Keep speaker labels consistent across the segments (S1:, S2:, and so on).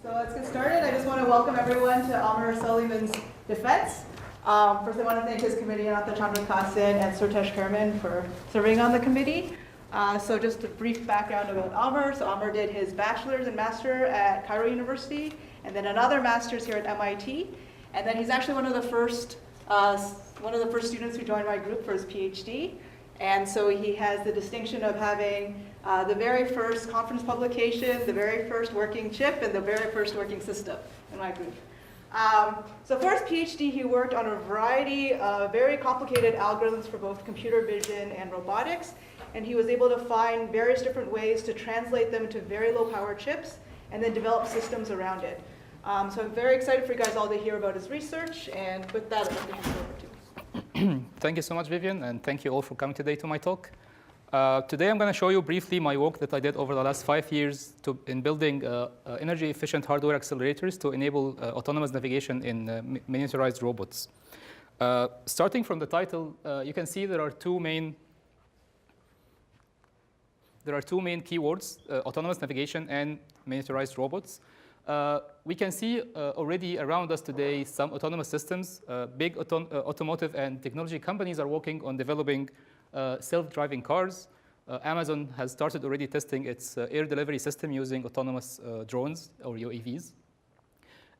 S1: So let's get started. I just want to welcome everyone to Amr Suleiman's defense. First, I want to thank his committee, Anantha Chandrakassan and Surtesh Kerman, for serving on the committee. So just a brief background about Amr. So Amr did his bachelor's and master at Cairo University, and then another master's here at MIT. And then he's actually one of the first students who joined my group for his PhD. And so he has the distinction of having the very first conference publication, the very first working chip, and the very first working system in my group. So for his PhD, he worked on a variety of very complicated algorithms for both computer vision and robotics. And he was able to find various different ways to translate them to very low power chips and then develop systems around it. So I'm very excited for you guys all to hear about his research. And with that, I'd like to hand it over to you.
S2: Thank you so much, Vivian, and thank you all for coming today to my talk. Today I'm going to show you briefly my work that I did over the last 5 years in building energy-efficient hardware accelerators to enable autonomous navigation in miniaturized robots. Starting from the title, you can see there are two main keywords, autonomous navigation and miniaturized robots. We can see already around us today some autonomous systems. Big automotive and technology companies are working on developing self-driving cars. Amazon has started already testing its air delivery system using autonomous drones or UAVs.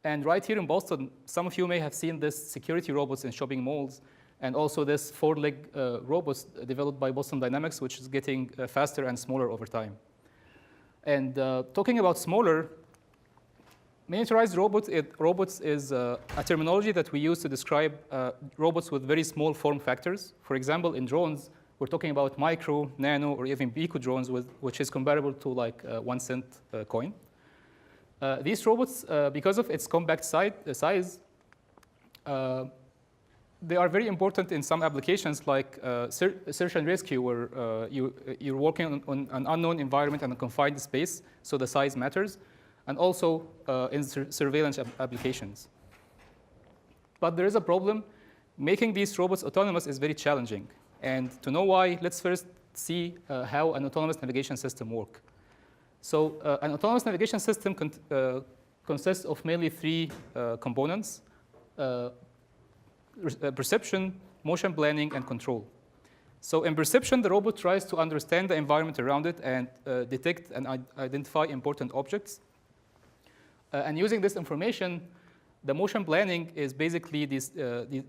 S2: And right here in Boston, some of you may have seen this security robots in shopping malls, and also this four-leg robots developed by Boston Dynamics, which is getting faster and smaller over time. And talking about smaller, miniaturized robots is a terminology that we use to describe robots with very small form factors. For example, in drones, we're talking about micro, nano, or even pico drones, which is comparable to like a 1 cent coin. These robots, because of its compact size, they are very important in some applications like search and rescue, where you're working on an unknown environment and a confined space, so the size matters, and also in surveillance applications. But there is a problem. Making these robots autonomous is very challenging. And to know why, let's first see how an autonomous navigation system works. So an autonomous navigation system consists of mainly three components: perception, motion planning, and control. So in perception, the robot tries to understand the environment around it and detect and identify important objects. And using this information, the motion planning is basically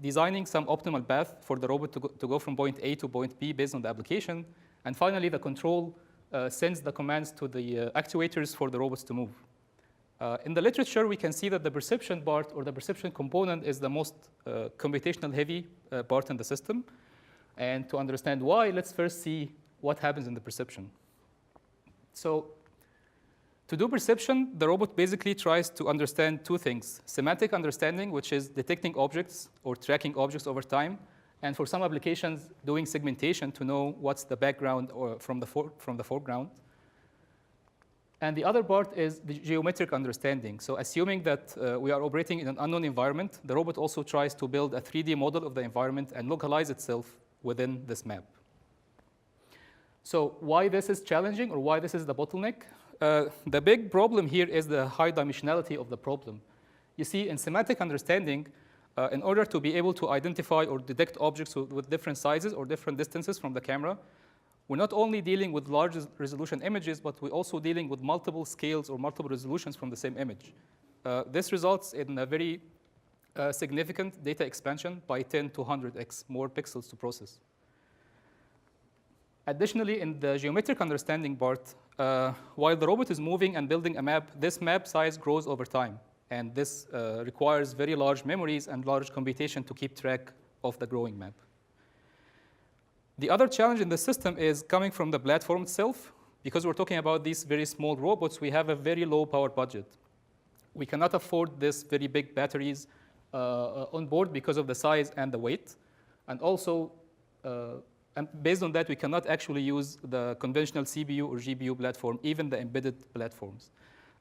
S2: designing some optimal path for the robot to go from point A to point B based on the application. And finally, the control sends the commands to the actuators for the robots to move. In the literature, we can see that the perception part, or the perception component, is the most computational heavy part in the system. And to understand why, let's first see what happens in the perception. So to do perception, the robot basically tries to understand two things: semantic understanding, which is detecting objects or tracking objects over time, and for some applications, doing segmentation to know what's the background or from the foreground. And the other part is the geometric understanding. So assuming that we are operating in an unknown environment, the robot also tries to build a 3D model of the environment and localize itself within this map. So why this is challenging, or why this is the bottleneck? The big problem here is the high dimensionality of the problem. You see, in semantic understanding, in order to be able to identify or detect objects with different sizes or different distances from the camera, we're not only dealing with large resolution images, but we're also dealing with multiple scales or multiple resolutions from the same image. This results in a very significant data expansion by 10 to 100x more pixels to process. Additionally, in the geometric understanding part, while the robot is moving and building a map, this map size grows over time. And this requires very large memories and large computation to keep track of the growing map. The other challenge in the system is coming from the platform itself. Because we're talking about these very small robots, we have a very low power budget. We cannot afford these very big batteries on board because of the size and the weight. And also, and based on that, we cannot actually use the conventional CPU or GPU platform, even the embedded platforms.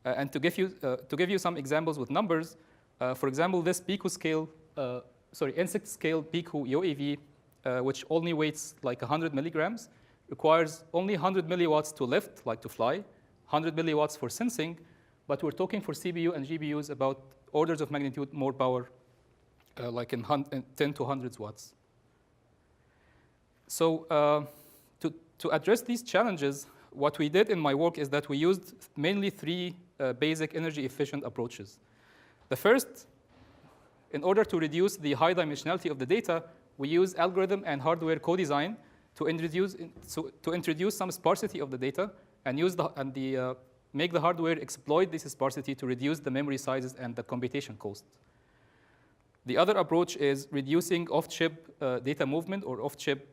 S2: And to give you some examples with numbers, for example, this insect scale pico UAV, which only weighs like 100 milligrams, requires only 100 milliwatts to lift, like to fly, 100 milliwatts for sensing, but we're talking for CPU and GPUs about orders of magnitude more power, like in 10 to hundreds watts. So to address these challenges, what we did in my work is that we used mainly three basic energy efficient approaches. The first, in order to reduce the high dimensionality of the data, we use algorithm and hardware co-design to introduce some sparsity of the data and make the hardware exploit this sparsity to reduce the memory sizes and the computation cost. The other approach is reducing off-chip data movement or off-chip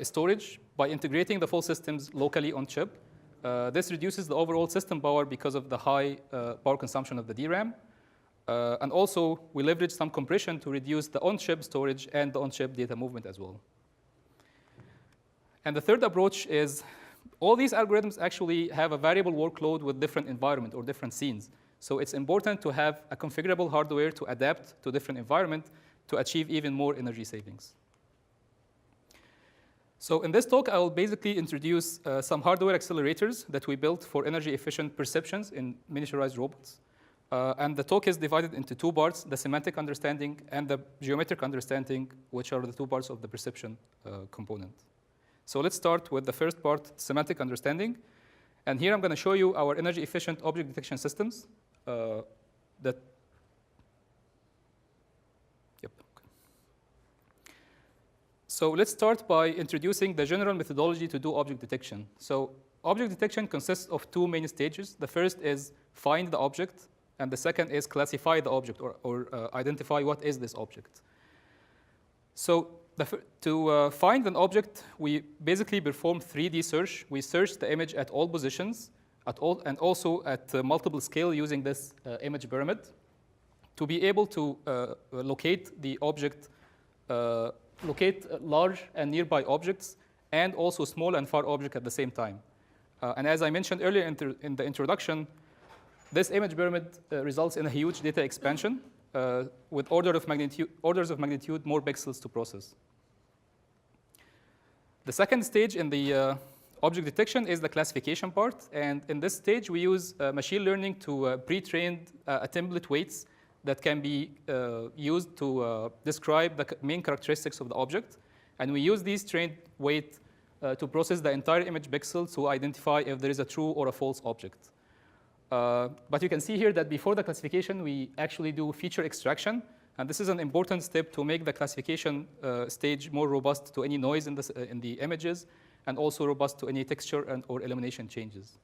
S2: storage by integrating the full systems locally on chip. This reduces the overall system power because of the high power consumption of the DRAM. And also, we leverage some compression to reduce the on-chip storage and the on-chip data movement as well. And the third approach is all these algorithms actually have a variable workload with different environment or different scenes. So it's important to have a configurable hardware to adapt to different environment to achieve even more energy savings. So in this talk, I will basically introduce some hardware accelerators that we built for energy efficient perceptions in miniaturized robots. And the talk is divided into two parts, the semantic understanding and the geometric understanding, which are the two parts of the perception component. So let's start with the first part, semantic understanding. And here I'm going to show you our energy efficient object detection systems that. Yep. So let's start by introducing the general methodology to do object detection. So object detection consists of two main stages. The first is find the object, and the second is classify the object or identify what is this object. So to find an object, we basically perform 3D search. We search the image at all positions, and also at multiple scale using this image pyramid to be able to locate the object, locate large and nearby objects, and also small and far objects at the same time. And as I mentioned earlier in the introduction, this image pyramid results in a huge data expansion with orders of magnitude more pixels to process. The second stage in the object detection is the classification part. And in this stage, we use machine learning to pre-train template weights that can be used to describe the main characteristics of the object. And we use these trained weights to process the entire image pixel to identify if there is a true or a false object. But you can see here that before the classification, we actually do feature extraction. And this is an important step to make the classification stage more robust to any noise in the images, and also robust to any texture or illumination changes.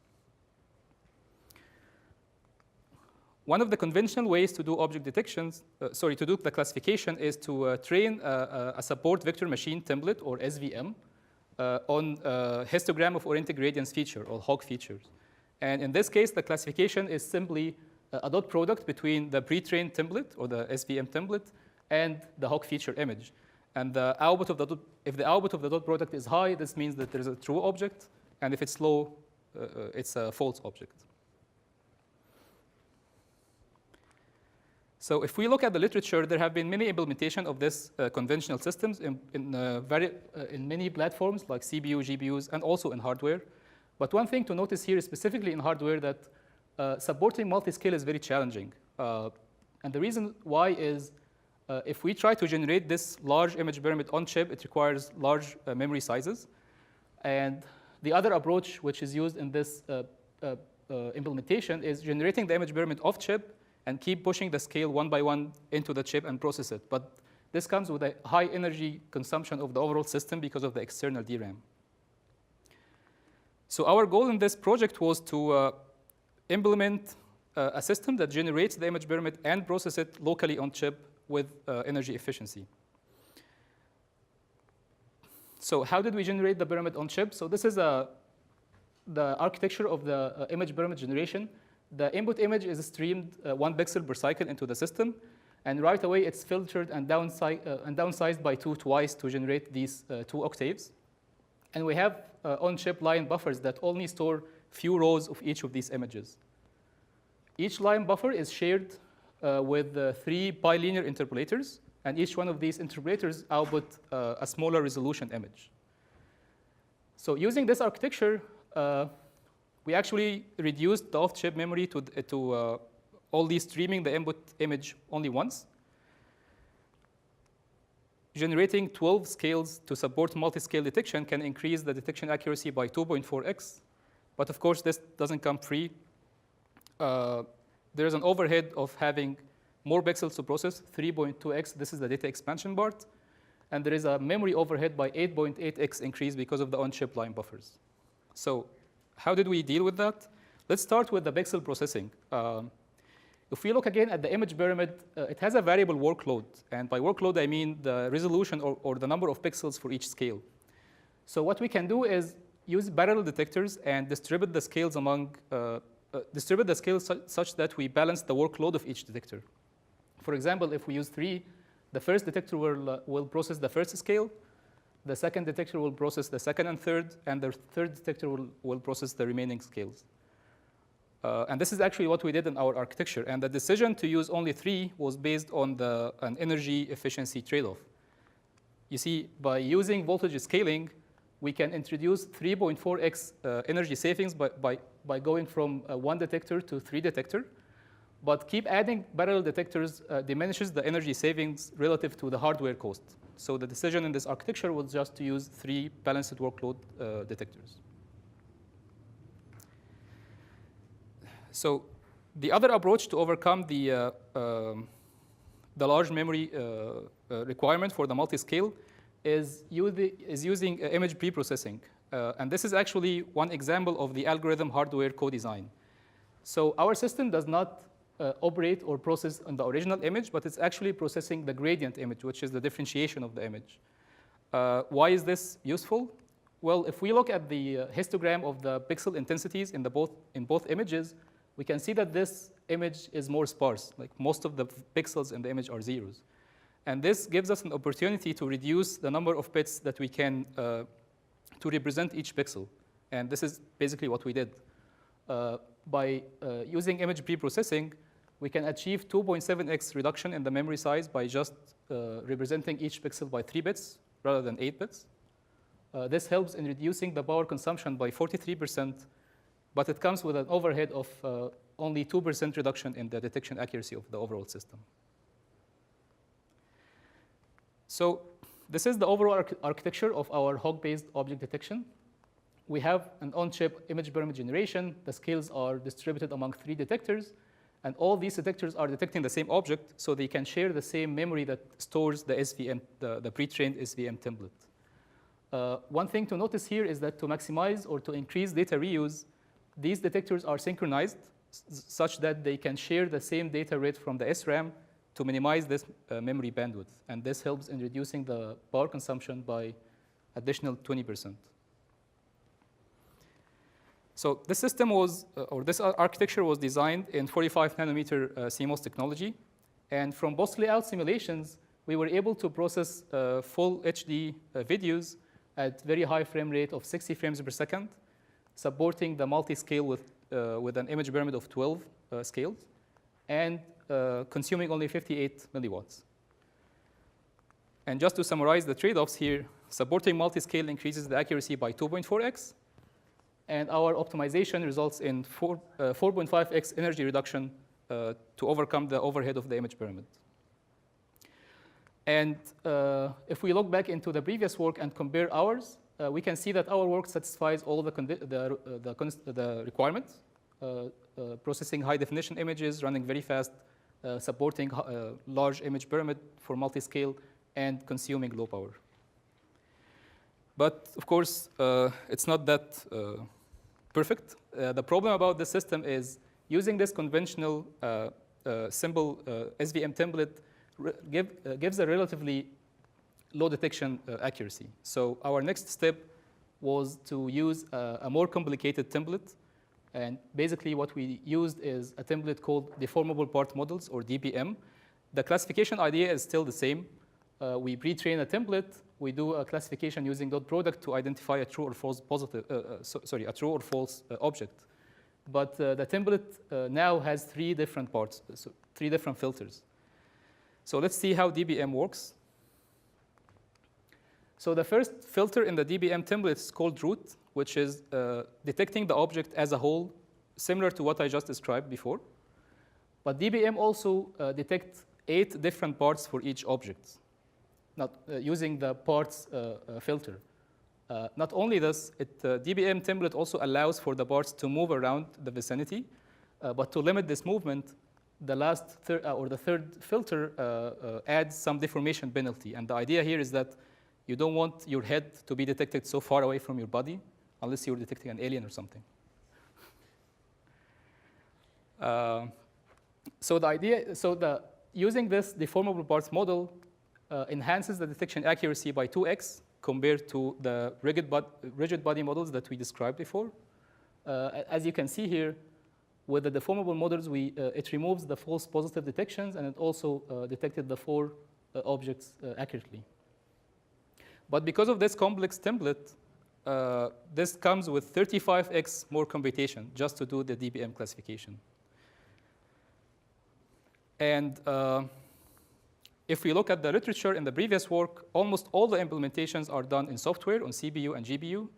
S2: One of the conventional ways to do object detections, to do the classification is to train a support vector machine template, or SVM, on a histogram of oriented gradients feature, or HOG features. And in this case, the classification is simply a dot product between the pre-trained template, or the SVM template, and the HOG feature image. And the output of if the output of the dot product is high, this means that there is a true object. And if it's low, it's a false object. So if we look at the literature, there have been many implementations of this conventional systems in many platforms like CPU, GPUs, and also in hardware. But one thing to notice here, specifically in hardware, that supporting multi-scale is very challenging. And the reason why is if we try to generate this large image pyramid on chip, it requires large memory sizes. And the other approach which is used in this implementation is generating the image pyramid off chip and keep pushing the scale one by one into the chip and process it. But this comes with a high energy consumption of the overall system because of the external DRAM. So our goal in this project was to implement a system that generates the image pyramid and process it locally on chip with energy efficiency. So how did we generate the pyramid on chip? So this is the architecture of the image pyramid generation. The input image is streamed 1 pixel per cycle into the system. And right away, it's filtered and downsized by 2 twice to generate these 2 octaves. And we have on-chip line buffers that only store few rows of each of these images. Each line buffer is shared with 3 bilinear interpolators, and each one of these interpolators output a smaller resolution image. So using this architecture, we actually reduced the off-chip memory to only streaming the input image only once, generating 12 scales to support multi-scale detection can increase the detection accuracy by 2.4x. But of course, this doesn't come free. There is an overhead of having more pixels to process, 3.2x. This is the data expansion part. And there is a memory overhead by 8.8x increase because of the on-chip line buffers. So how did we deal with that? Let's start with the pixel processing. If we look again at the image pyramid, it has a variable workload. And by workload, I mean the resolution or the number of pixels for each scale. So what we can do is use parallel detectors and distribute the scales such that we balance the workload of each detector. For example, if we use 3, the first detector will process the first scale, the second detector will process the second and third, and the third detector will process the remaining scales. And this is actually what we did in our architecture. And the decision to use only 3 was based on an energy efficiency trade-off. You see, by using voltage scaling, we can introduce 3.4x energy savings by going from 1 detector to 3 detector. But keep adding parallel detectors diminishes the energy savings relative to the hardware cost. So the decision in this architecture was just to use 3 balanced workload detectors. So the other approach to overcome the large memory requirement for the multi-scale is using image pre-processing. And this is actually one example of the algorithm hardware co-design. So our system does not operate or process on the original image, but it's actually processing the gradient image, which is the differentiation of the image. Why is this useful? Well, if we look at the histogram of the pixel intensities in both images, we can see that this image is more sparse. Like most of the pixels in the image are zeros. And this gives us an opportunity to reduce the number of bits that we can to represent each pixel. And this is basically what we did. By using image pre-processing, we can achieve 2.7x reduction in the memory size by just representing each pixel by 3 bits rather than 8 bits. This helps in reducing the power consumption by 43%, but it comes with an overhead of only 2% reduction in the detection accuracy of the overall system. So this is the overall architecture of our HOG-based object detection. We have an on-chip image pyramid generation. The scales are distributed among 3 detectors. And all these detectors are detecting the same object, so they can share the same memory that stores the SVM, the pre-trained SVM template. One thing to notice here is that to maximize or to increase data reuse, these detectors are synchronized such that they can share the same data rate from the SRAM to minimize this memory bandwidth. And this helps in reducing the power consumption by additional 20%. So this system was, or this architecture was designed in 45 nanometer CMOS technology. And from both layout simulations, we were able to process full HD videos at very high frame rate of 60 frames per second, supporting the multi-scale with an image pyramid of 12 scales, and consuming only 58 milliwatts. And just to summarize the trade-offs here, supporting multi-scale increases the accuracy by 2.4x, and our optimization results in 4.5x energy reduction to overcome the overhead of the image pyramid. And if we look back into the previous work and compare ours, we can see that our work satisfies all the requirements, processing high-definition images, running very fast, supporting large image pyramid for multi-scale, and consuming low power. But of course, it's not that perfect. The problem about this system is using this conventional simple SVM template gives a relatively low detection accuracy. So our next step was to use a more complicated template. And basically what we used is a template called Deformable Part Models, or DPM. The classification idea is still the same. We pre-train a template. We do a classification using dot product to identify a true or false a true or false object. But the template now has 3 different parts, so 3 different filters. So let's see how DPM works. So the first filter in the DPM template is called root, which is detecting the object as a whole, similar to what I just described before. But DPM also detects 8 different parts for each object, not using the parts filter. Not only this, DPM template also allows for the parts to move around the vicinity, but to limit this movement, the the third filter adds some deformation penalty. And the idea here is that you don't want your head to be detected so far away from your body, unless you're detecting an alien or something. Using this deformable parts model enhances the detection accuracy by 2x compared to the rigid body models that we described before. As you can see here, with the deformable models, it removes the false positive detections, and it also detected the 4 objects accurately. But because of this complex template, this comes with 35x more computation just to do the DPM classification. And if we look at the literature in the previous work, almost all the implementations are done in software on CPU and GPU.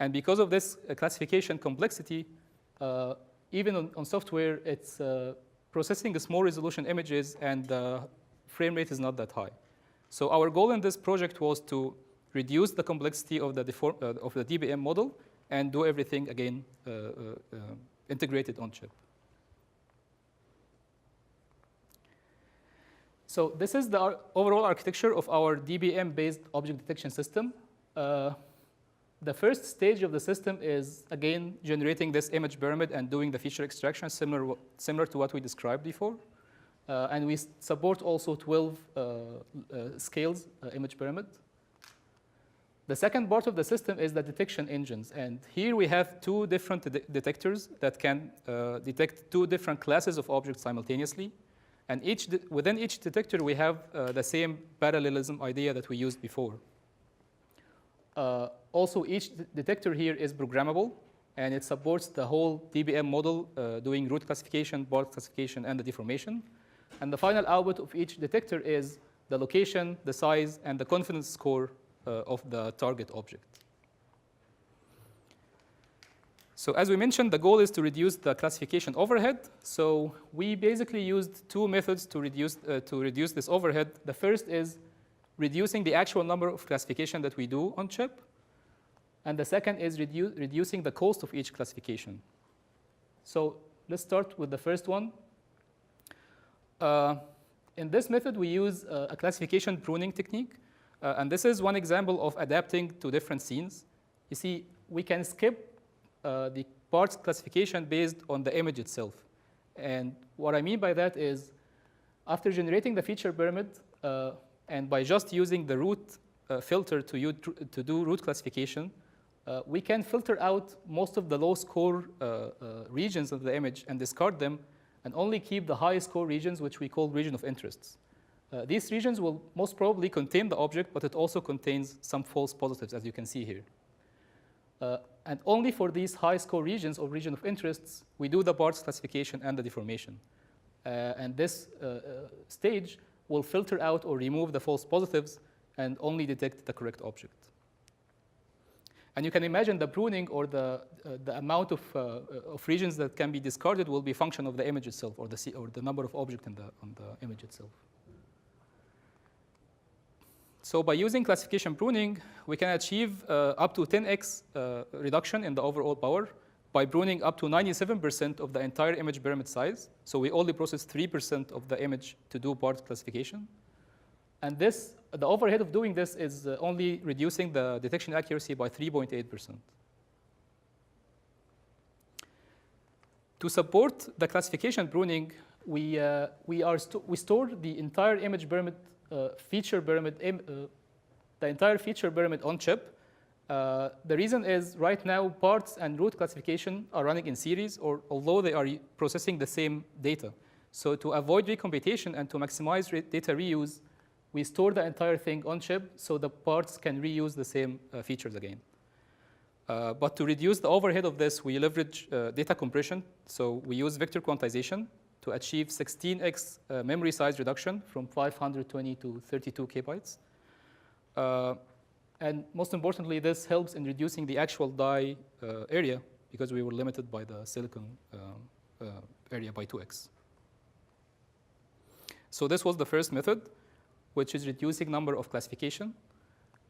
S2: And because of this classification complexity, even on software, it's processing small resolution images, and the frame rate is not that high. So our goal in this project was to reduce the complexity of the DPM model and do everything, again, integrated on chip. So this is the overall architecture of our DPM-based object detection system. The first stage of the system is, again, generating this image pyramid and doing the feature extraction, similar to what we described before. And we support also 12 scales image pyramid. The second part of the system is the detection engines. And here we have 2 different detectors that can detect 2 different classes of objects simultaneously. And within each detector, we have the same parallelism idea that we used before. Also, each detector here is programmable, and it supports the whole DPM model, doing root classification, part classification, and the deformation. And the final output of each detector is the location, the size, and the confidence score of the target object. So as we mentioned, the goal is to reduce the classification overhead. So we basically used 2 methods to reduce this overhead. The first is reducing the actual number of classification that we do on chip. And the second is reducing the cost of each classification. So let's start with the first one. In this method, we use a classification pruning technique. And this is one example of adapting to different scenes. You see, we can skip the parts classification based on the image itself. And what I mean by that is, after generating the feature pyramid, and by just using the root filter to do root classification, we can filter out most of the low score regions of the image and discard them, and only keep the high score regions, which we call region of interests. These regions will most probably contain the object, but it also contains some false positives, as you can see here. And only for these high score regions or region of interests, we do the parts classification and the deformation. And this stage will filter out or remove the false positives and only detect the correct object. And you can imagine the pruning or the amount of regions that can be discarded will be a function of the image itself, or the number of objects on the image itself. So by using classification pruning, we can achieve up to 10x reduction in the overall power by pruning up to 97% of the entire image pyramid size. So we only process 3% of the image to do part classification. And the overhead of doing this is only reducing the detection accuracy by 3.8%. To support the classification pruning, we store the entire image pyramid feature pyramid, the entire feature pyramid on chip. The reason is right now parts and root classification are running in series, although they are processing the same data. So to avoid recomputation and to maximize data reuse, we store the entire thing on chip so the parts can reuse the same features again. But to reduce the overhead of this, we leverage data compression. So we use vector quantization to achieve 16x memory size reduction from 520 to 32 kbytes. And most importantly, this helps in reducing the actual die area because we were limited by the silicon area by 2x. So this was the first method, which is reducing number of classification.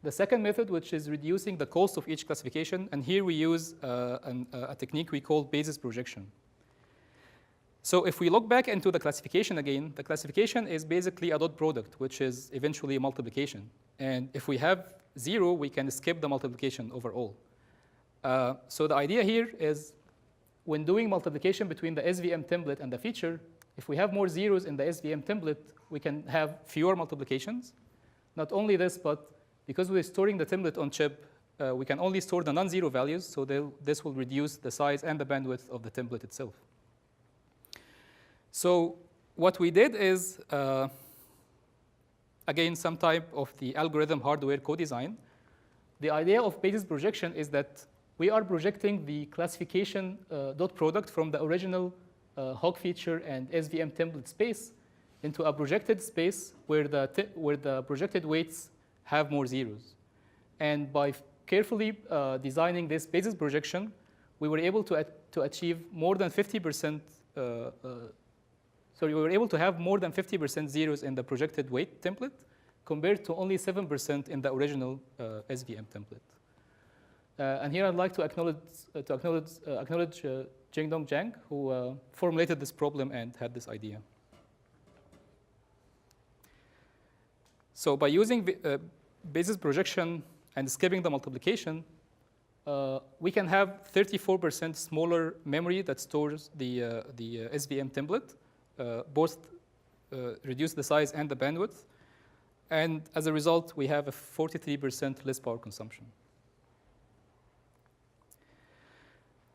S2: The second method, which is reducing the cost of each classification, and here we use a technique we call basis projection. So if we look back into the classification again, the classification is basically a dot product, which is eventually a multiplication. And if we have 0, we can skip the multiplication overall. So the idea here is when doing multiplication between the SVM template and the feature, if we have more zeros in the SVM template, we can have fewer multiplications. Not only this, but because we're storing the template on chip, we can only store the non-zero values, so this will reduce the size and the bandwidth of the template itself. So what we did is, again, some type of the algorithm hardware co-design. The idea of basis projection is that we are projecting the classification dot product from the original HOG feature and SVM template space into a projected space where the projected weights have more zeros. And by carefully designing this basis projection, we were able to achieve more than 50%. So we were able to have more than 50% zeros in the projected weight template, compared to only 7% in the original SVM template. And here I'd like to acknowledge Jingdong Zhang, who formulated this problem and had this idea. So by using basis projection and skipping the multiplication, we can have 34% smaller memory that stores the SVM template, both reduce the size and the bandwidth. And as a result, we have a 43% less power consumption.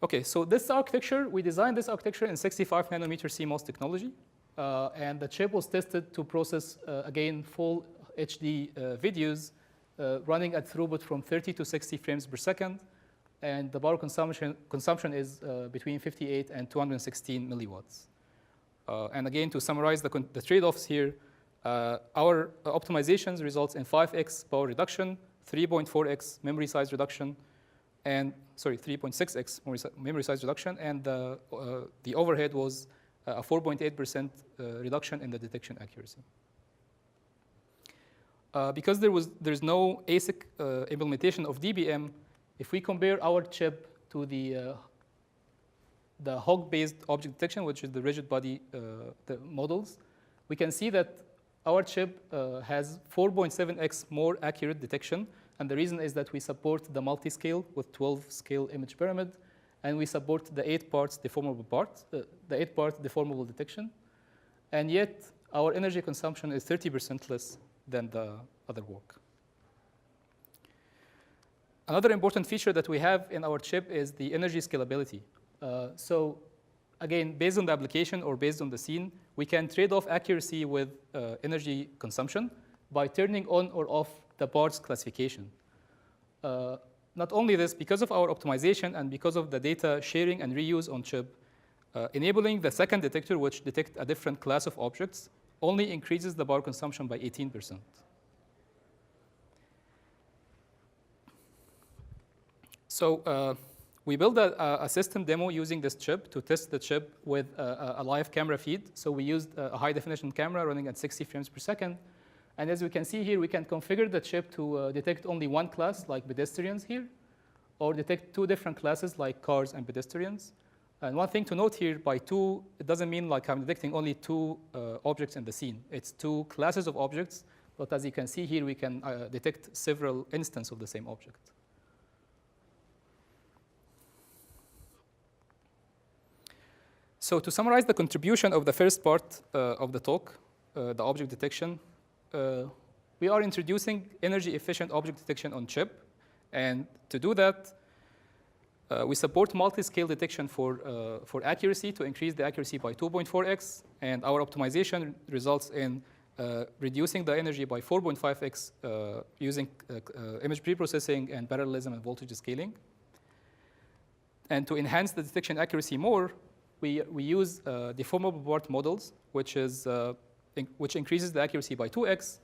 S2: OK, so this architecture, we designed this architecture in 65 nanometer CMOS technology. And the chip was tested to process, again, full HD videos running at throughput from 30 to 60 frames per second. And the power consumption is between 58 and 216 milliwatts. And again, to summarize the trade-offs here, our optimizations results in 5x power reduction, 3.4x memory size reduction, and 3.6x memory size reduction, and the overhead was a 4.8% reduction in the detection accuracy. Because there's no ASIC implementation of DPM, if we compare our chip to the HOG-based object detection, which is the rigid body the models, we can see that our chip has 4.7x more accurate detection. And the reason is that we support the multi-scale with 12-scale image pyramid, and we support the 8 deformable detection. And yet, our energy consumption is 30% less than the other work. Another important feature that we have in our chip is the energy scalability. So again, based on the application or based on the scene, we can trade off accuracy with energy consumption by turning on or off the parts classification. Not only this, because of our optimization and because of the data sharing and reuse on chip, enabling the second detector, which detects a different class of objects, only increases the power consumption by 18%. So we built a system demo using this chip to test the chip with a live camera feed. So we used a high-definition camera running at 60 frames per second. And as we can see here, we can configure the chip to detect only one class, like pedestrians here, or detect two different classes, like cars and pedestrians. And one thing to note here, by two, it doesn't mean like I'm detecting only two objects in the scene. It's two classes of objects. But as you can see here, we can detect several instances of the same object. So to summarize the contribution of the first part of the talk, the object detection, we are introducing energy-efficient object detection on chip. And to do that, we support multi-scale detection for accuracy to increase the accuracy by 2.4x. And our optimization results in reducing the energy by 4.5x using image preprocessing and parallelism and voltage scaling. And to enhance the detection accuracy more, we use deformable part models, which increases the accuracy by 2x,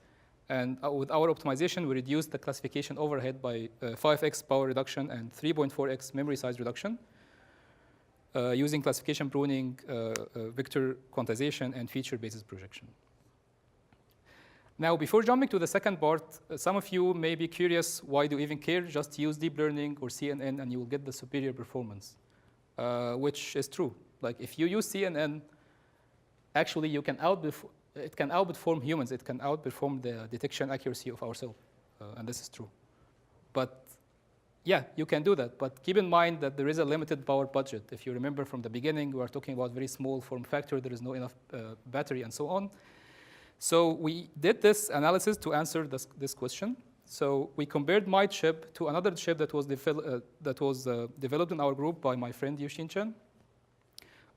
S2: And with our optimization, we reduced the classification overhead by 5x power reduction and 3.4x memory size reduction using classification pruning, vector quantization, and feature basis projection. Now, before jumping to the second part, some of you may be curious, why do you even care? Just use deep learning or CNN and you will get the superior performance, which is true. Like if you use CNN, actually it can outperform humans. It can outperform the detection accuracy of ourselves, and this is true. But yeah, you can do that. But keep in mind that there is a limited power budget. If you remember from the beginning, we are talking about very small form factor. There is no enough battery and so on. So we did this analysis to answer this question. So we compared my chip to another chip that was developed in our group by my friend Yushin Chen.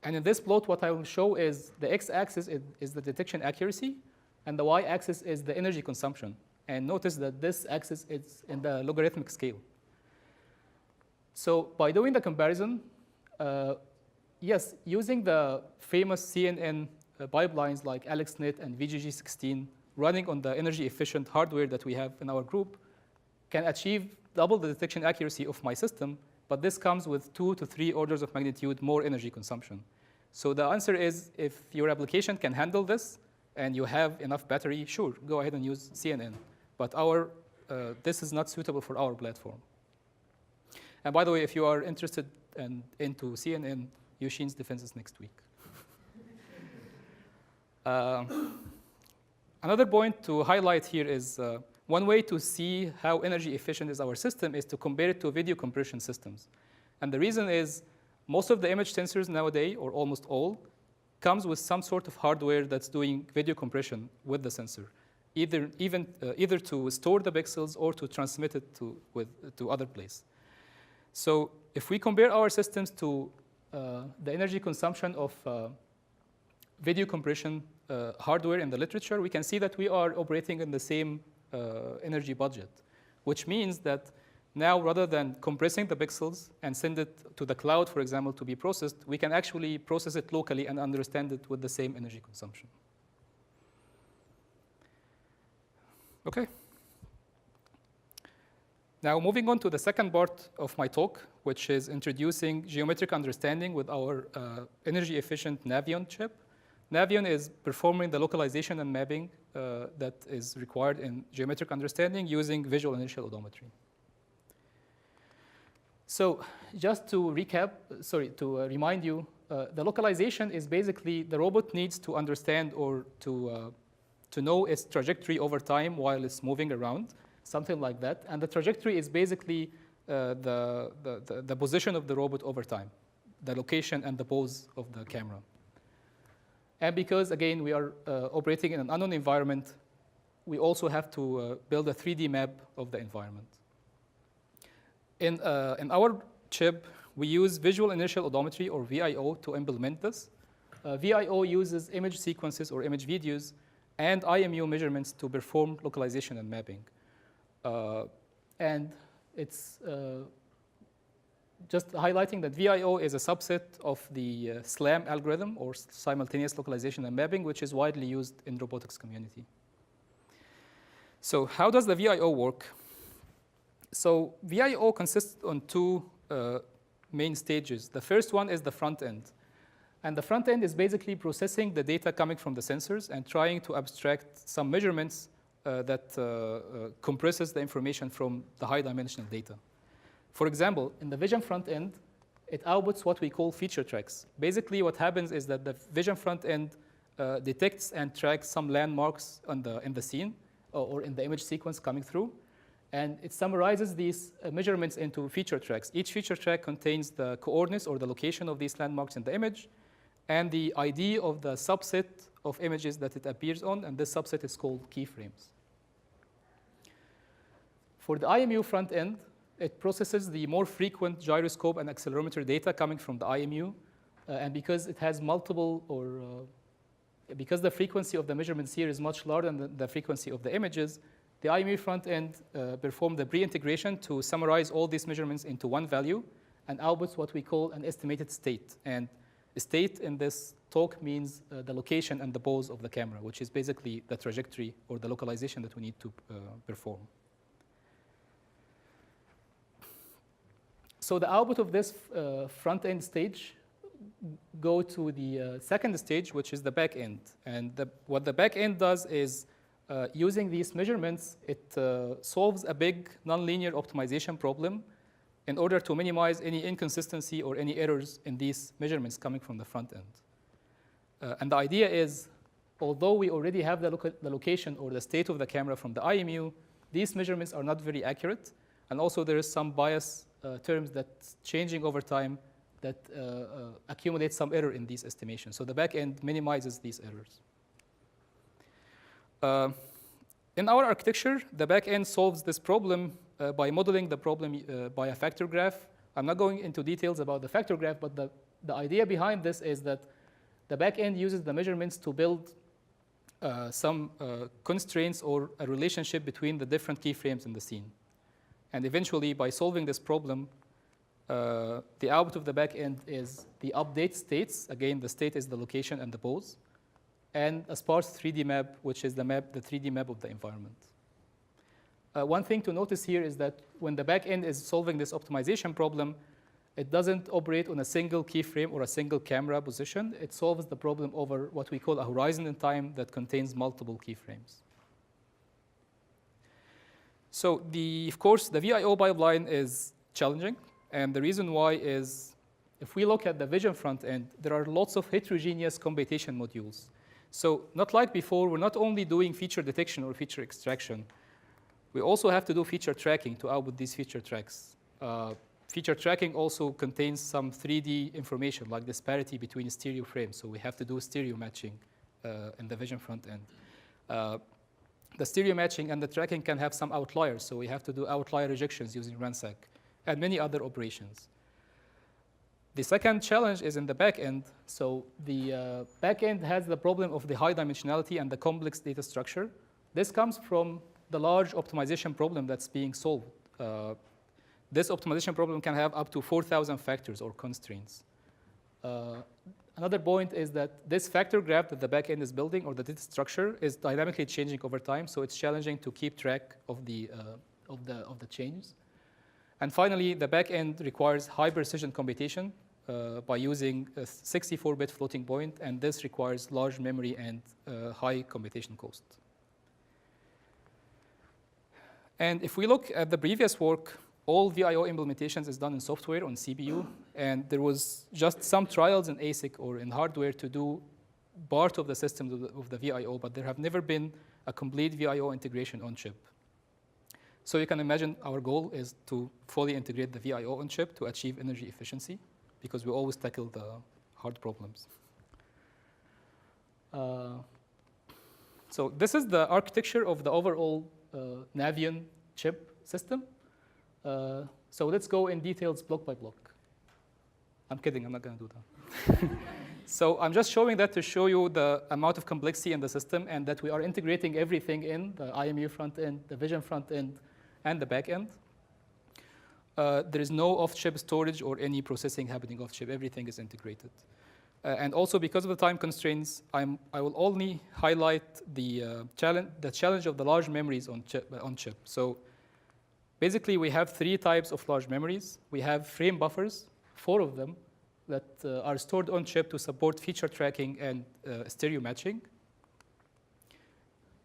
S2: And in this plot, what I will show is the x-axis is the detection accuracy, and the y-axis is the energy consumption. And notice that this axis is in the logarithmic scale. So by doing the comparison, yes, using the famous CNN pipelines like AlexNet and VGG16 running on the energy-efficient hardware that we have in our group can achieve double the detection accuracy of my system, but this comes with 2 to 3 orders of magnitude more energy consumption. So the answer is, if your application can handle this and you have enough battery, sure, go ahead and use CNN. But this is not suitable for our platform. And by the way, if you are interested into CNN, Yushin's defense is next week. Another point to highlight here is one way to see how energy efficient is our system is to compare it to video compression systems. And the reason is most of the image sensors nowadays, or almost all, comes with some sort of hardware that's doing video compression with the sensor, either to store the pixels or to transmit it to other place. So if we compare our systems to the energy consumption of video compression hardware in the literature, we can see that we are operating in the same energy budget, which means that now rather than compressing the pixels and send it to the cloud, for example, to be processed, we can actually process it locally and understand it with the same energy consumption. Okay. Now moving on to the second part of my talk, which is introducing geometric understanding with our energy-efficient Navion chip. Navion is performing the localization and mapping that is required in geometric understanding using visual inertial odometry. So just to remind you, the localization is basically the robot needs to understand or to know its trajectory over time while it's moving around, something like that. And the trajectory is basically the position of the robot over time, the location and the pose of the camera. And because, again, we are operating in an unknown environment, we also have to build a 3D map of the environment. In our chip, we use visual inertial odometry, or VIO, to implement this. VIO uses image sequences or image videos and IMU measurements to perform localization and mapping. And it's just highlighting that VIO is a subset of the SLAM algorithm, or simultaneous localization and mapping, which is widely used in robotics community. So how does the VIO work? So VIO consists on 2 main stages. The first one is the front end. And the front end is basically processing the data coming from the sensors and trying to abstract some measurements that compresses the information from the high-dimensional data. For example, in the vision front end, it outputs what we call feature tracks. Basically, what happens is that the vision front end detects and tracks some landmarks in the scene or in the image sequence coming through. And it summarizes these measurements into feature tracks. Each feature track contains the coordinates or the location of these landmarks in the image and the ID of the subset of images that it appears on, and this subset is called keyframes. For the IMU front end, it processes the more frequent gyroscope and accelerometer data coming from the IMU, and because it has multiple, because the frequency of the measurements here is much larger than the frequency of the images, the IMU front end performed the pre-integration to summarize all these measurements into one value and outputs what we call an estimated state. And state in this talk means the location and the pose of the camera, which is basically the trajectory or the localization that we need to perform. So the output of this front-end stage go to the second stage, which is the back end. And what the back end does is, using these measurements, it solves a big nonlinear optimization problem in order to minimize any inconsistency or any errors in these measurements coming from the front end. And the idea is, although we already have the location or the state of the camera from the IMU, these measurements are not very accurate. And also there is some bias terms that's changing over time that accumulate some error in these estimations. So the back end minimizes these errors. In our architecture, the back end solves this problem by modeling the problem by a factor graph. I'm not going into details about the factor graph, but the idea behind this is that the back end uses the measurements to build some constraints or a relationship between the different keyframes in the scene. And eventually, by solving this problem, the output of the back end is the update states. Again, the state is the location and the pose, and a sparse 3D map, which is the 3D map of the environment. One thing to notice here is that when the back end is solving this optimization problem, it doesn't operate on a single keyframe or a single camera position. It solves the problem over what we call a horizon in time that contains multiple keyframes. So of course, the VIO pipeline is challenging. And the reason why is, if we look at the vision front end, there are lots of heterogeneous computation modules. So not like before, we're not only doing feature detection or feature extraction. We also have to do feature tracking to output these feature tracks. Feature tracking also contains some 3D information, like disparity between stereo frames. So we have to do stereo matching in the vision front end. The stereo matching and the tracking can have some outliers. So we have to do outlier rejections using RANSAC and many other operations. The second challenge is in the back end. So the back end has the problem of the high dimensionality and the complex data structure. This comes from the large optimization problem that's being solved. This optimization problem can have up to 4,000 factors or constraints. Another point is that this factor graph that the back end is building, or the data structure, is dynamically changing over time. So it's challenging to keep track of the changes. And finally, the back end requires high precision computation by using a 64-bit floating point, and this requires large memory and high computation cost. And if we look at the previous work, all VIO implementations is done in software on CPU, and there was just some trials in ASIC or in hardware to do part of the system of the VIO, but there have never been a complete VIO integration on chip. So you can imagine our goal is to fully integrate the VIO on chip to achieve energy efficiency, because we always tackle the hard problems. So this is the architecture of the overall Navion chip system. So let's go in details block by block. I'm kidding, I'm not going to do that. So I'm just showing that to show you the amount of complexity in the system, and that we are integrating everything in the IMU front end, the vision front end, and the back end. There is no off-chip storage or any processing happening off-chip. Everything is integrated. And also, because of the time constraints, I will only highlight the challenge of the large memories on chip. So basically, we have 3 types of large memories. We have frame buffers, 4 of them, that are stored on chip to support feature tracking and stereo matching.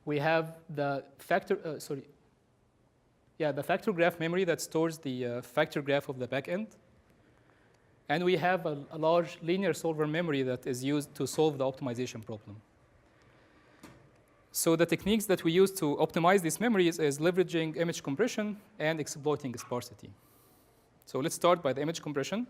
S2: We have the the factor graph memory that stores the factor graph of the back end. And we have a large linear solver memory that is used to solve the optimization problem. So the techniques that we use to optimize these memories is leveraging image compression and exploiting sparsity. So let's start by the image compression.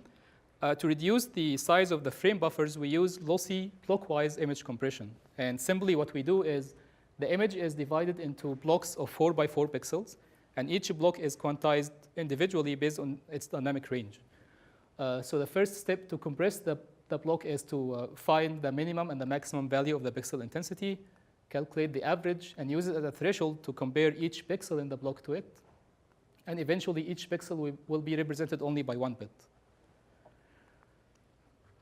S2: To reduce the size of the frame buffers, we use lossy clockwise image compression. And simply what we do is the image is divided into blocks of 4 by 4 pixels, and each block is quantized individually based on its dynamic range. So the first step to compress the block is to find the minimum and the maximum value of the pixel intensity, calculate the average, and use it as a threshold to compare each pixel in the block to it. And eventually, each pixel will be represented only by 1 bit.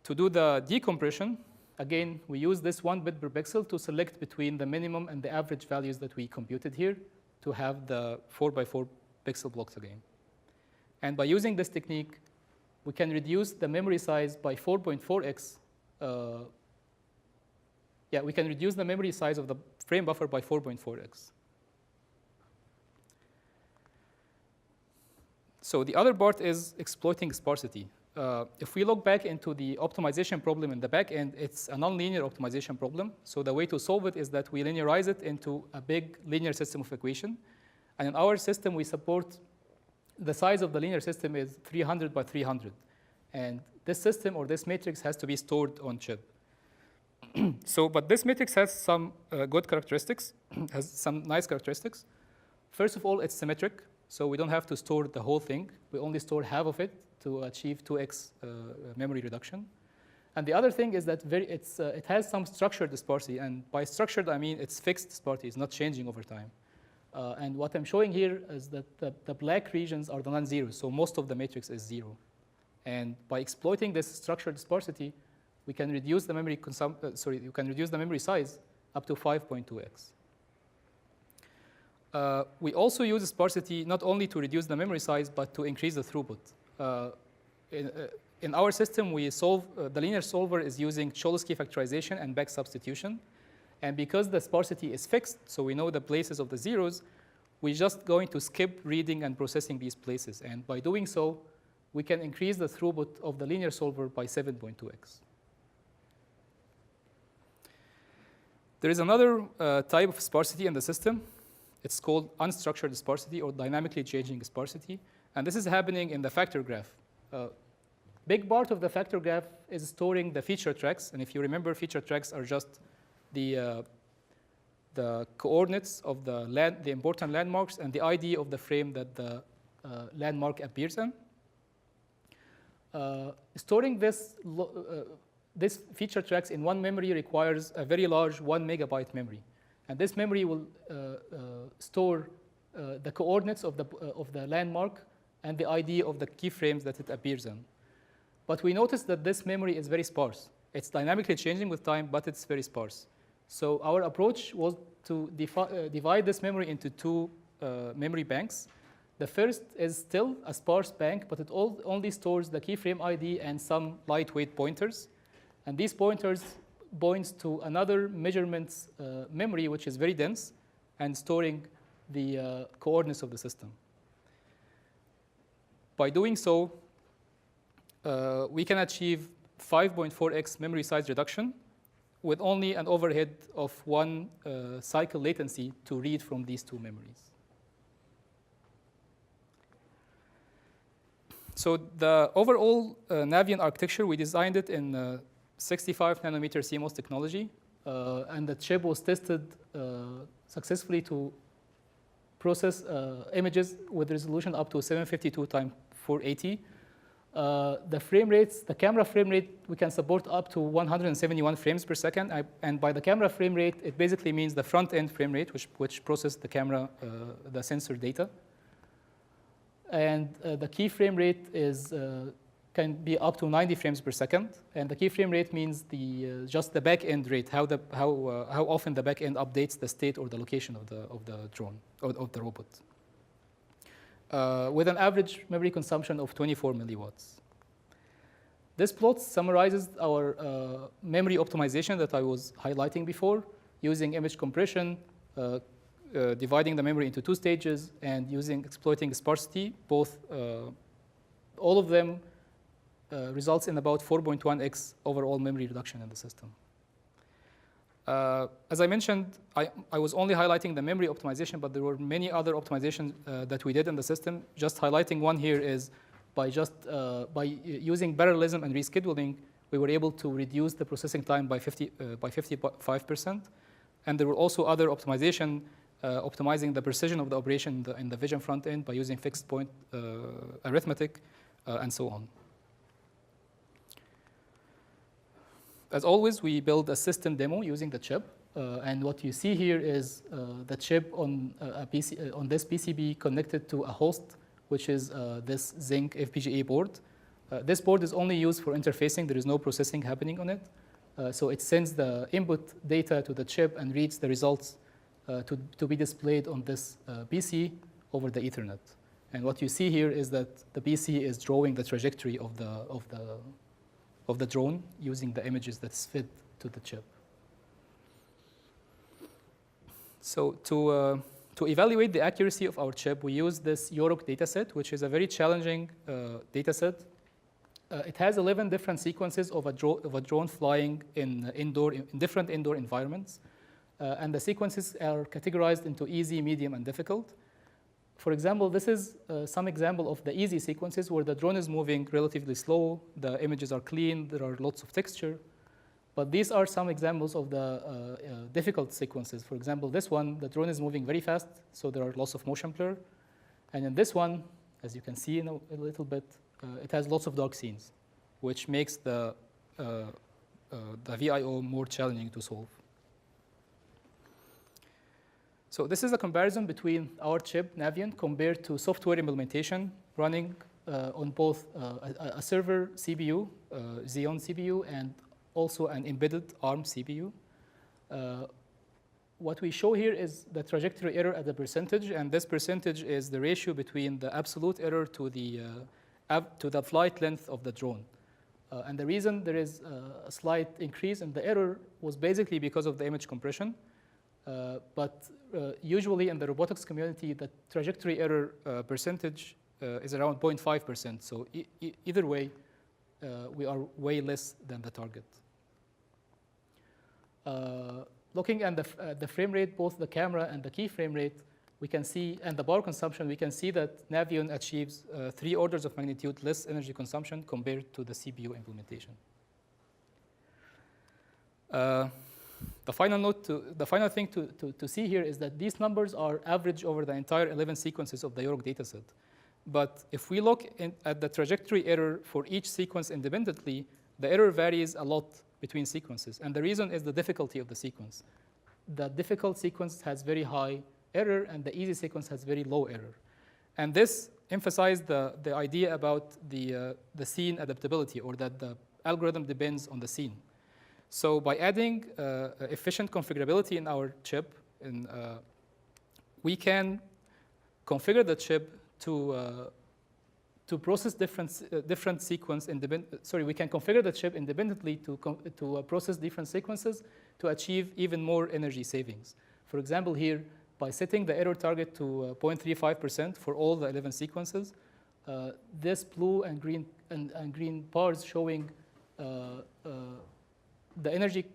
S2: To do the decompression, again, we use this 1 bit per pixel to select between the minimum and the average values that we computed here to have the 4 by 4 pixel blocks again. And by using this technique, we can reduce the memory size by 4.4x. We can reduce the memory size of the frame buffer by 4.4x. So the other part is exploiting sparsity. If we look back into the optimization problem in the back end, it's a nonlinear optimization problem. So the way to solve it is that we linearize it into a big linear system of equation. And in our system, we support the size of the linear system is 300 by 300. And this system or this matrix has to be stored on chip. But this matrix has some good characteristics, has some nice characteristics. First of all, it's symmetric. So we don't have to store the whole thing. We only store half of it to achieve 2x memory reduction. And the other thing is that it has some structured sparsity. And by structured, I mean it's fixed sparsity. It's not changing over time. And what I'm showing here is that the black regions are the non-zeros. So most of the matrix is 0. And by exploiting this structured sparsity, we can reduce the memory you can reduce the memory size up to 5.2x. We also use sparsity not only to reduce the memory size, but to increase the throughput. In our system, we solve the linear solver is using Cholesky factorization and back substitution. And because the sparsity is fixed, so we know the places of the zeros, we're just going to skip reading and processing these places. And by doing so, we can increase the throughput of the linear solver by 7.2x. There is another type of sparsity in the system. It's called unstructured sparsity or dynamically changing sparsity. And this is happening in the factor graph. Big part of the factor graph is storing the feature tracks. And if you remember, feature tracks are just the coordinates of the important landmarks and the ID of the frame that the landmark appears in. Storing this feature tracks in one memory requires a very large 1 megabyte memory. And this memory will store the coordinates of the landmark and the ID of the keyframes that it appears in. But we noticed that this memory is very sparse. It's dynamically changing with time, but it's very sparse. So our approach was to divide this memory into two memory banks. The first is still a sparse bank, but it only stores the keyframe ID and some lightweight pointers. And these pointers points to another measurements memory, which is very dense, and storing the coordinates of the system. By doing so, we can achieve 5.4x memory size reduction with only an overhead of 1 cycle latency to read from these two memories. So the overall Navion architecture, we designed it in 65 nanometer CMOS technology, and the chip was tested successfully to process images with resolution up to 752 × 480. The frame rates, the camera frame rate, we can support up to 171 frames per second. And by the camera frame rate, it basically means the front end frame rate, which processes the camera, the sensor data. And the key frame rate can be up to 90 frames per second. And the key frame rate means just the back end rate, how often the back end updates the state or the location of the drone or of the robot. With an average memory consumption of 24 milliwatts. This plot summarizes our memory optimization that I was highlighting before, using image compression, dividing the memory into two stages, and exploiting sparsity. All of them results in about 4.1x overall memory reduction in the system. As I mentioned, I was only highlighting the memory optimization, but there were many other optimizations that we did in the system. Just highlighting one here is by using parallelism and rescheduling, we were able to reduce the processing time by 55%. And there were also other optimization, optimizing the precision of the operation in the vision front end by using fixed point arithmetic, and so on. As always, we build a system demo using the chip. And what you see here is the chip on this PCB connected to a host, which is this Zinc FPGA board. This board is only used for interfacing. There is no processing happening on it. So it sends the input data to the chip and reads the results to be displayed on this PC over the Ethernet. And what you see here is that the PC is drawing the trajectory of the drone using the images that's fed to the chip. So to evaluate the accuracy of our chip, we use this Yorok dataset, which is a very challenging dataset. It has 11 different sequences of a drone flying in different indoor environments. And the sequences are categorized into easy, medium, and difficult. For example, this is some example of the easy sequences where the drone is moving relatively slow, the images are clean, there are lots of texture. But these are some examples of the difficult sequences. For example, this one, the drone is moving very fast, so there are lots of motion blur. And in this one, as you can see in a little bit, it has lots of dark scenes, which makes the VIO more challenging to solve. So this is a comparison between our chip, Navion, compared to software implementation running on both a server CPU, Xeon CPU, and also an embedded ARM CPU. What we show here is the trajectory error as a percentage, and this percentage is the ratio between the absolute error to the flight length of the drone. And the reason there is a slight increase in the error was basically because of the image compression. But usually in the robotics community, the trajectory error percentage is around 0.5%. So either way, we are way less than the target. Looking at the frame rate, both the camera and the key frame rate, we can see, and the power consumption, we can see that Navion achieves 3 orders of magnitude less energy consumption compared to the CPU implementation. The final thing to see here is that these numbers are average over the entire 11 sequences of the Yorok dataset. But if we look at the trajectory error for each sequence independently, the error varies a lot between sequences. And the reason is the difficulty of the sequence. The difficult sequence has very high error, and the easy sequence has very low error. And this emphasized the idea about the scene adaptability, or that the algorithm depends on the scene. So by adding efficient configurability in our chip, we can configure the chip to process different sequence we can configure the chip independently to process different sequences to achieve even more energy savings. For example, here, by setting the error target to 0.35% for all the 11 sequences, this blue and green bars showing the energy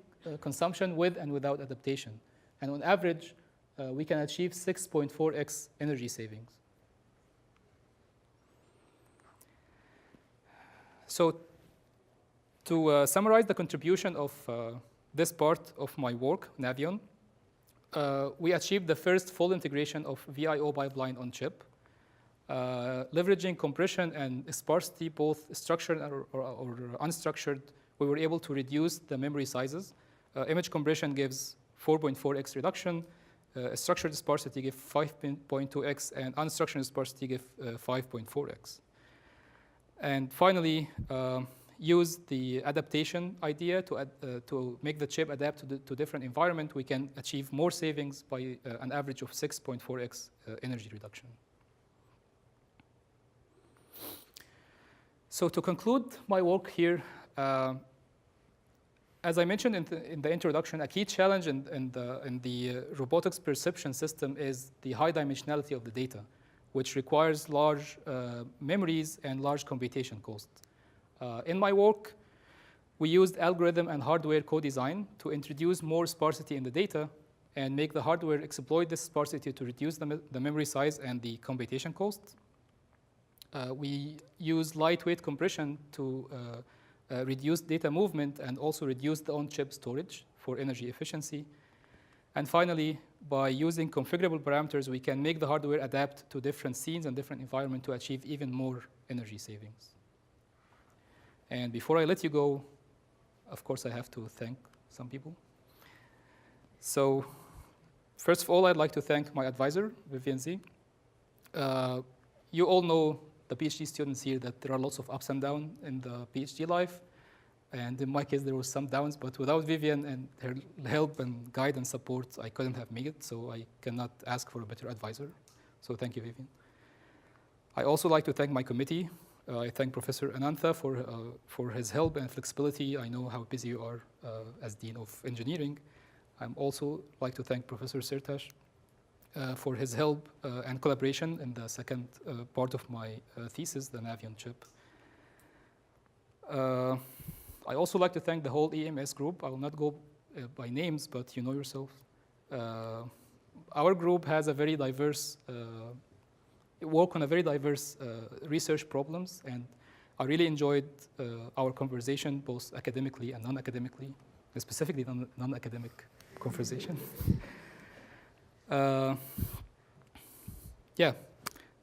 S2: consumption with and without adaptation. And on average, we can achieve 6.4x energy savings. So to summarize the contribution of this part of my work, Navion, we achieved the first full integration of VIO pipeline on chip. Leveraging compression and sparsity, both structured or unstructured, we were able to reduce the memory sizes. Image compression gives 4.4x reduction. Structured sparsity gives 5.2x, and unstructured sparsity gives 5.4x. And finally, use the adaptation idea to make the chip adapt to different environment. We can achieve more savings by an average of 6.4x energy reduction. So to conclude my work here, as I mentioned in the introduction, a key challenge in the robotics perception system is the high dimensionality of the data, which requires large memories and large computation costs. In my work, we used algorithm and hardware co-design to introduce more sparsity in the data and make the hardware exploit this sparsity to reduce the memory size and the computation cost. We use lightweight compression to reduce data movement and also reduce the on-chip storage for energy efficiency. And finally, by using configurable parameters, we can make the hardware adapt to different scenes and different environments to achieve even more energy savings. And before I let you go, of course, I have to thank some people. So first of all, I'd like to thank my advisor, Vivian Z. You all know the PhD students here that there are lots of ups and downs in the PhD life. And in my case, there was some downs, but without Vivian and her help and guide and support, I couldn't have made it, so I cannot ask for a better advisor. So thank you, Vivian. I also like to thank my committee. I thank Professor Anantha for his help and flexibility. I know how busy you are as Dean of Engineering. I'm also like to thank Professor Sertash for his help and collaboration in the second part of my thesis, the Navion Chip. I also like to thank the whole EMS group. I will not go by names, but you know yourself. Our group has a very diverse, work on a very diverse research problems, and I really enjoyed our conversation, both academically and non-academically, specifically non-academic conversation. Yeah,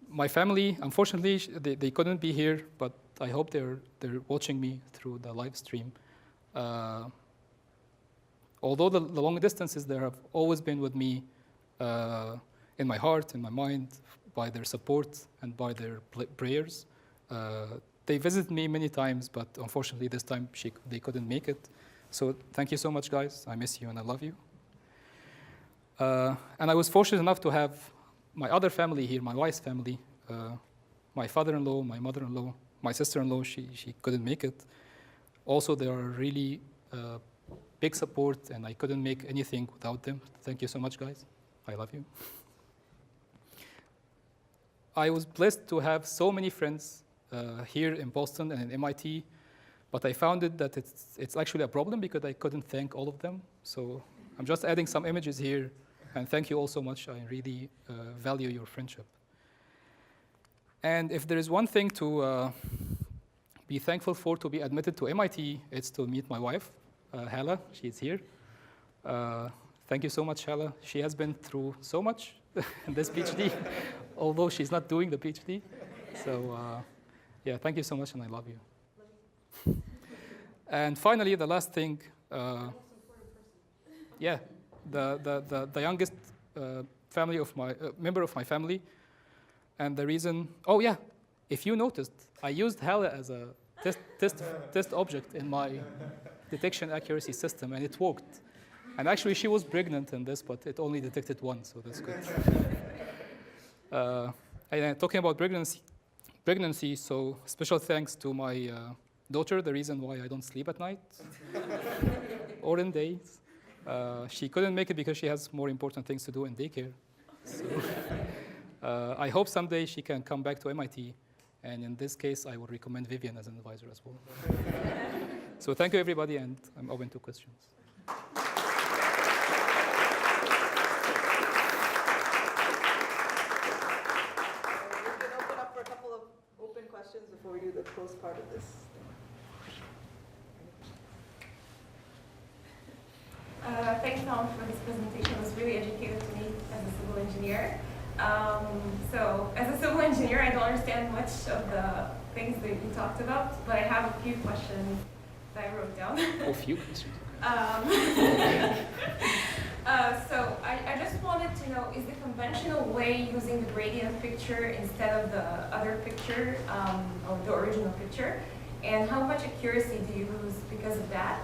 S2: my family, unfortunately, they couldn't be here, but I hope they're watching me through the live stream. Although the long distances, they have always been with me in my heart, in my mind, by their support and by their prayers. They visited me many times, but unfortunately this time they couldn't make it. So thank you so much, guys. I miss you and I love you. And I was fortunate enough to have my other family here, my wife's family, my father-in-law, my mother-in-law, my sister-in-law, she couldn't make it. Also, they are really big support, and I couldn't make anything without them. Thank you so much, guys. I love you. I was blessed to have so many friends here in Boston and in MIT, but I found that it's actually a problem because I couldn't thank all of them. So I'm just adding some images here, and thank you all so much. I really value your friendship. And if there is one thing to be thankful for to be admitted to MIT, it's to meet my wife, Hala. She's here. Thank you so much, Hala. She has been through so much in this PhD, although she's not doing the PhD. So yeah, thank you so much, and I love you. And finally, the last thing, yeah, the youngest family of my member of my family. And the reason, oh yeah, if you noticed, I used Hala as a test object in my detection accuracy system, and it worked. And actually, she was pregnant in this, but it only detected one, so that's good. And talking about pregnancy, so special thanks to my daughter, the reason why I don't sleep at night or in days. She couldn't make it because she has more important things to do in daycare. So, I hope someday she can come back to MIT, and in this case, I will recommend Vivian as an advisor as well. So thank you, everybody, and I'm open to questions.
S1: We can open up for a couple of open questions before we do the close part of this.
S3: Thanks, Tom, for this presentation. It was really educative to me as a civil engineer. So as a civil engineer, I don't understand much of the things that you talked about, but I have a few questions that I wrote down.
S2: A few questions.
S3: So I just wanted to know, is the conventional way using the gradient picture instead of the other picture, or the original picture? And how much accuracy do you lose because of that?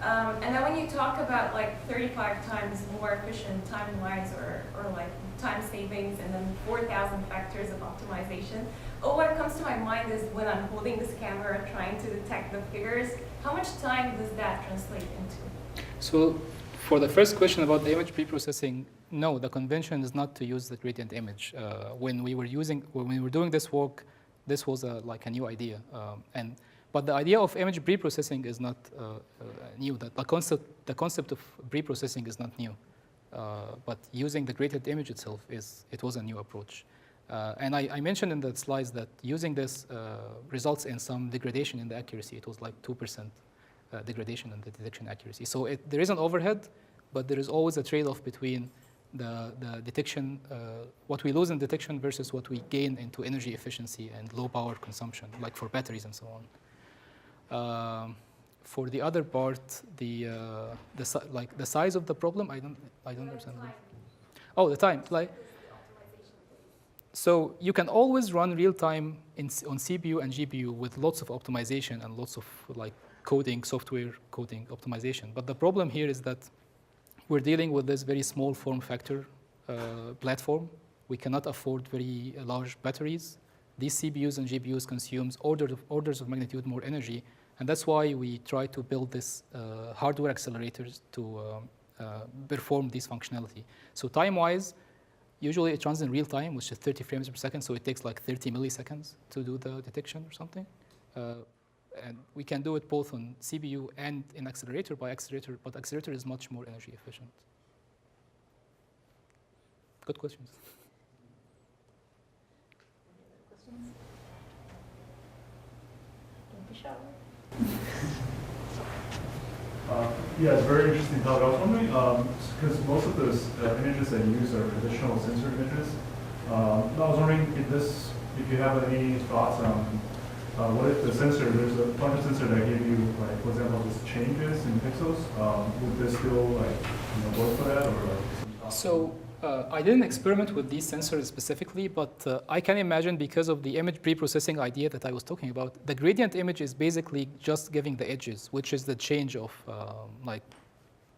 S3: And then when you talk about like 35 times more efficient time-wise or like time savings and then 4,000 factors of optimization, what comes to my mind is when I'm holding this camera trying to detect the figures, how much time does that translate into?
S2: So for the first question about the image preprocessing, no, the convention is not to use the gradient image. When we were doing this work, this was like a new idea. But the idea of image preprocessing is not new. The concept of preprocessing is not new. But using the gradient image itself it was a new approach. And I mentioned in the slides that using this results in some degradation in the accuracy. It was like 2% degradation in the detection accuracy. So there is an overhead, but there is always a trade-off between the detection, what we lose in detection versus what we gain into energy efficiency and low power consumption, like for batteries and so on. For the other part, the size of the problem, I don't understand. Oh, the time. So you can always run real-time on CPU and GPU with lots of optimization and lots of like coding, software coding optimization. But the problem here is that we're dealing with this very small form factor platform. We cannot afford very large batteries. These CPUs and GPUs consumes orders of magnitude more energy, and that's why we try to build this hardware accelerators to perform this functionality. So time-wise, usually it runs in real time, which is 30 frames per second, so it takes like 30 milliseconds to do the detection or something. And we can do it both on CPU and in accelerator by accelerator, but accelerator is much more energy efficient. Good questions.
S1: Don't be shy.
S4: Yeah, it's very interesting talk. I was wondering, because most of those images that you use are traditional sensor images. I was wondering if you have any thoughts on what if the sensor, there's a bunch of sensors that give you, like, for example, just changes in pixels. Would this still, like, work for that, or like?
S2: So I didn't experiment with these sensors specifically, but I can imagine because of the image pre-processing idea that I was talking about, the gradient image is basically just giving the edges, which is the change of like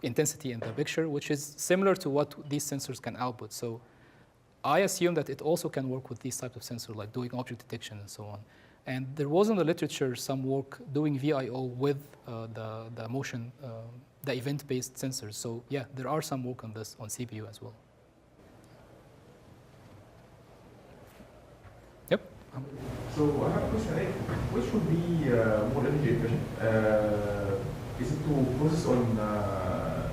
S2: intensity in the picture, which is similar to what these sensors can output. So I assume that it also can work with these types of sensors, like doing object detection and so on. And there was in the literature some work doing VIO with the motion, the event-based sensors. So yeah, there are some work on this on CPU as well. Yep.
S5: So I have a question. Which would be more energy efficient? Is it to process on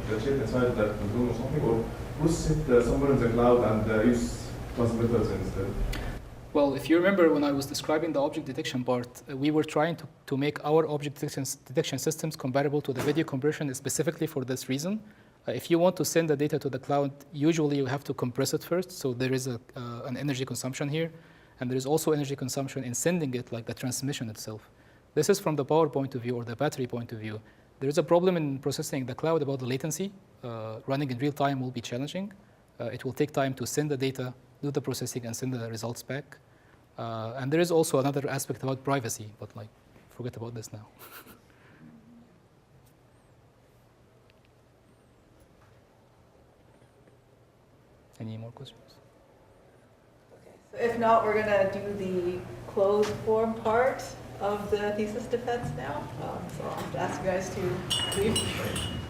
S5: the chip inside that computer or something, or process it somewhere in the cloud and use transmitters instead?
S2: Well, if you remember when I was describing the object detection part, we were trying to make our object detection systems comparable to the video compression specifically for this reason. If you want to send the data to the cloud, usually you have to compress it first, so there is an energy consumption here, and there is also energy consumption in sending it, like the transmission itself. This is from the power point of view or the battery point of view. There is a problem in processing the cloud about the latency. Running in real time will be challenging. It will take time to send the data, do the processing, and send the results back. And there is also another aspect about privacy, but like, forget about this now. Any more questions?
S1: Okay, so if not, we're going to do the closed form part of the thesis defense now. So I'll have to ask you guys to leave.